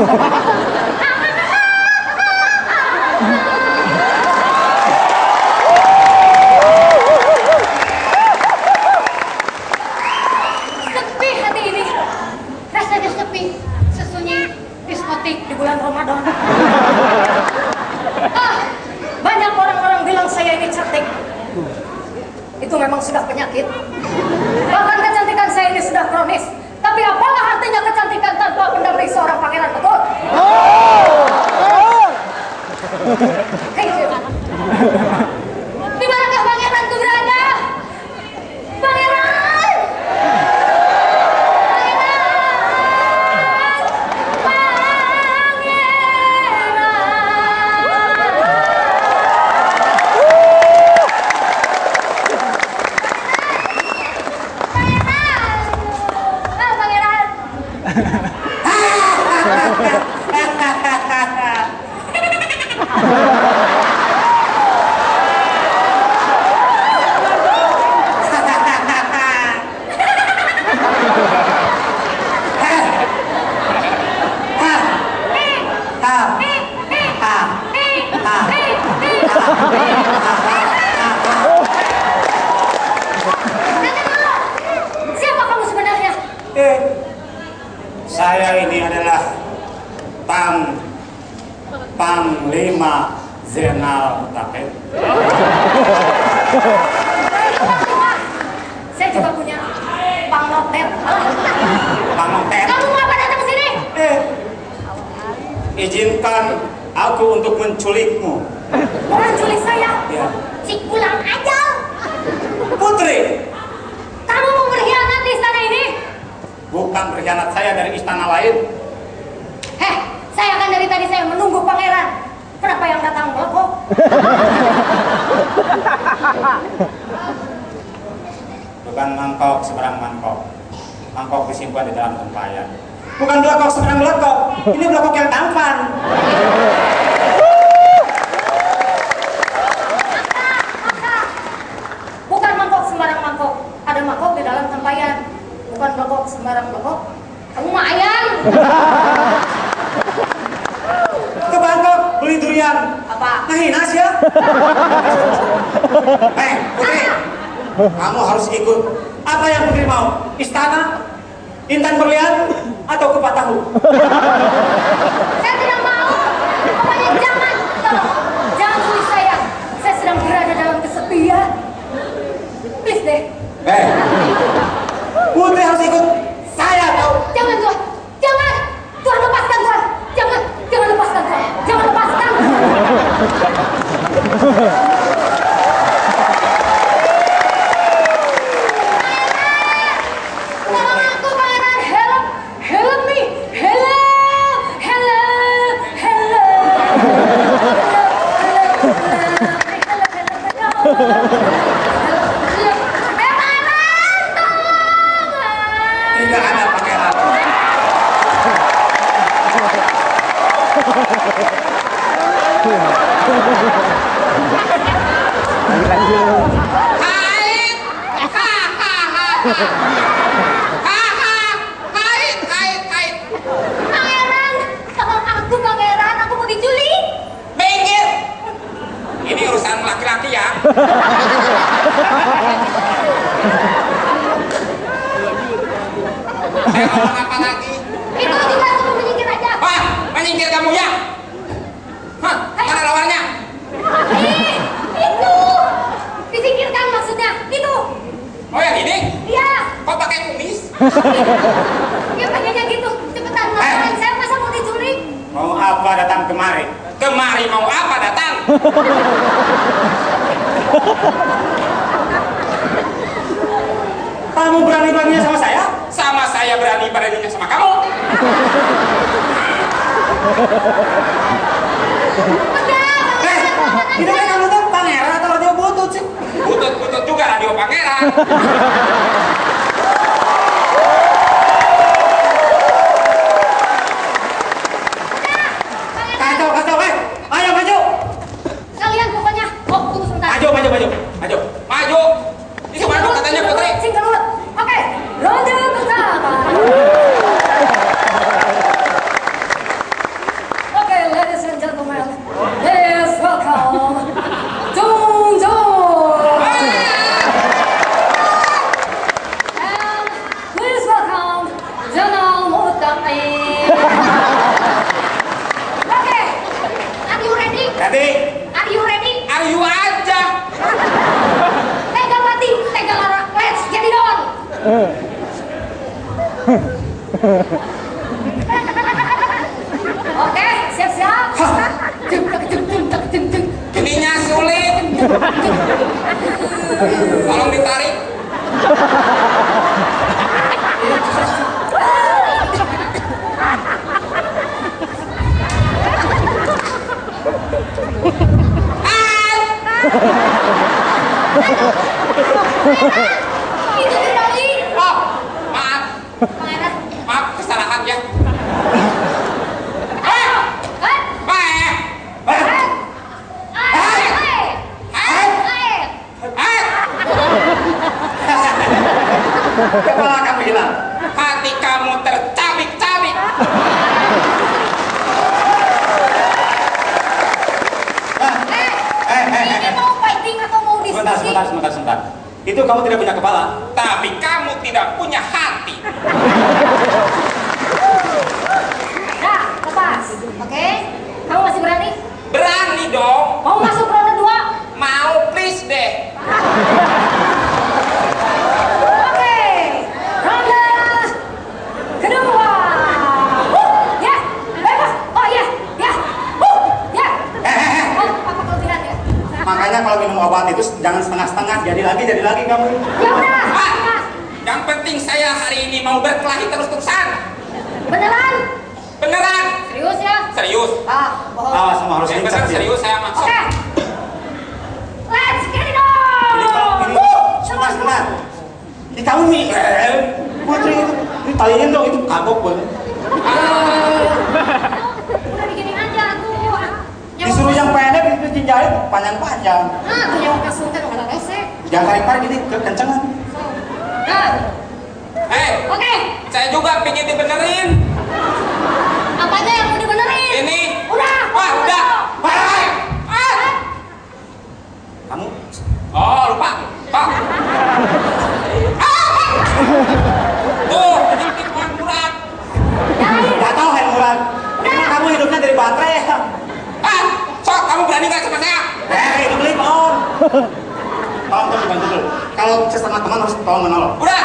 Sepi hati ini, rasanya sepi, sesunyi diskotik di bulan Ramadan. Banyak orang-orang bilang saya ini cantik. Itu memang sudah penyakit. Bahkan kecantikan saya ini sudah kronis. Tapi apalah artinya kecantikan tanpa pendamping seorang pangeran, betul? Hei, di manakah pangeran itu berada? Pangeran! Siapa kamu sebenarnya? Saya ini adalah Panglima Zainal Abidin. Saya juga punya pangnoter. Pangnoter. Kamu ngapa datang ke sini? Izinkan aku untuk menculikmu. Mau menculik saya? Ya. Cik pulang aja. Putri, Kamu mau berkhianat di istana ini? bukan berkhianat saya dari istana lain. Saya kan dari tadi saya menunggu pangeran. Kenapa yang datang kok? Bukan mangkok seberang mangkok. Mangkok disimpan di dalam tempayan. Bukan belakok seberang belakok. Ini belakok yang tampan. Bukan mangkok sembarang mangkok. Ada mangkok di dalam tempayan. Bukan belakok sembarang belakok. Kamu mah ayam. Ke Bangkok beli durian. Apa? Nahinas ya. Putri, kamu harus ikut. Apa yang Putri mau? Istana, Intan Berlian, atau kupat tahu? Saya tidak mau. Pokoknya jangan. Jangan tulis saya. Saya sedang berada dalam kesepian. Please deh. Putri harus ikut. Saya tahu. Jangan Tuhan. Jangan. Tuhan lepaskan Tuhan. Jangan. Jangan lepaskan Tuhan. Jangan lepaskan. Tolong aku pangeran. Help. Help me. Help. Help. Tidak ada pangeran. Pangeran, tolong aku pangeran, aku mau diculik. Minggir. Ini urusan laki-laki ya. Saya ngomong apa lagi? Itu juga suruh menyingkir aja. Wah, menyingkir kamu ya? Hah, mana lawannya? Itu disingkirkan maksudnya. Itu. Oh yang ini? Iya. Kok pakai kumis? Ya pengennya gitu. Cepetan laporan saya masa mau diculik. Mau apa datang kemari? Kemari mau apa datang? Kamu berani-beraninya sama saya? Sama saya berani-beraninya sama kamu. Ini kan kamu tuh pangeran atau radio butut sih? Butut-butut juga radio pangeran. Kacau, ayo maju. Kalian pokoknya, tunggu sebentar. Maju. Itu maju katanya Putri. Singkat urut. Oke, ronde pertama. Oke, siap-siap. Ininya sulit. Tolong ditarik. Itu tadi. Oh, maaf. Pangeran. Maaf, kesalahan ya. Ayo. Kan? Baik. Kan? Ayo. Kepala kamu hilang. Hati kamu tercabik-cabik. Ini mau fighting atau mau diskusi? Sebentar. Itu kamu tidak punya kepala. Tapi kamu tidak punya hati. Nah, lepas. Oke? Kamu masih berani? Berani dong. Mau masuk ronde 2? Mau please deh. Oke. Ronde kedua. Ya. Bebas. Oh ya. Ya. Ya. Oh, apa kau bilang ya? Makanya kalau minum obat itu jangan setengah-setengah, jadi lagi kamu. Ya udah. Ah, yang penting saya hari ini mau berkelahi terus-terusan. Beneran? Beneran. Serius ya? Serius. Bohong. Awas sama harus Yang lincah bener dia. serius saya maksud. Oke. Let's get it on. Ini sebentar. Di kamu nih, putri itu, ini talinya dong itu kagok banget. Udah digini aja tuh. Disuruh yang pendek itu dijahit panjang-panjang. Nah, tuh nyawa kasungan nggak ada resek. Jangan tarik-tarik gitu, kekencengan. Nah, oke. Saya juga pingin dibenerin. Apanya yang mau dibenerin? Ini. Udah. Wah, udah. Wah. Kamu Oh, lupa. Pak. Tuh, ini Pak Murad. nggak tahu Hen Murad. Emang kamu hidupnya dari baterai ya? Sok, kamu berani nggak sama saya? Hidup live on. Tolong bantu dulu. Kalau sesama teman harus tolong menolong. Udah.